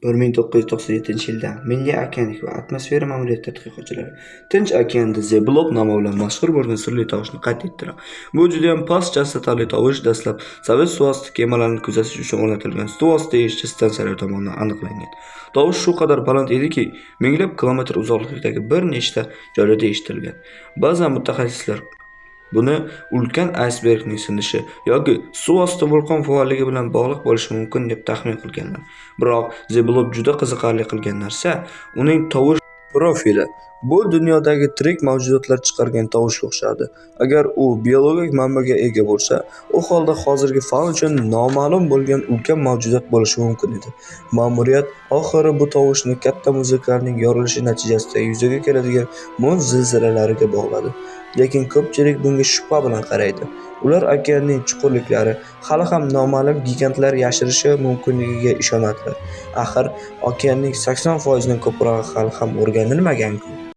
1997-yilda Milliy okeanik va atmosfera ma'muriyati tadqiqotchilari Tinch okeanida The Blob nomi bilan mashhur bo'lgan sirli tovushni qayd etdilar. Bu judayam past chastotali tovush dastlab Sovet suvosti kemalarini kuzatish uchun o'rnatilgan suvosti eshitish stansiyalari tomonidan aniqlangan. Tovush shu qadar baland ediki, minglab kilometr uzoqlikdagi bir nechta joylarda eshitilgan. Ba'zan mutaxassislar buni ulkan aysbergning sinishi yoki suvosti vulqon faolligi bilan bog'liq bo'lishi mumkin deb taxmin qilganlar. Biroq The Blob juda qiziqarli qilgan narsa uning tovush profili. Bu dunyodagi tirik mavjudotlar chiqargan tovushga o'xshardi. Agar u biologik manbaga ega bo'lsa, u holda hozirgi fan uchun noma'lum bo'lgan ulkan mavjudot bo'lishi mumkin edi. Ma'muriyat oxiri bu tovushni katta muzliklarning yorilishi natijasida yuzaga keladigan muz zilzilalariga bog'ladi. Lekin ko'pchilik bunga shubha bilan qaraydi. Ular okeanning chuqurliklari hali ham noma'lum gigantlar yashirishi mumkinligiga ishonadilar. Axir okeanning 80% dan ko'prog'i hali ham o'rganilmagan-ku.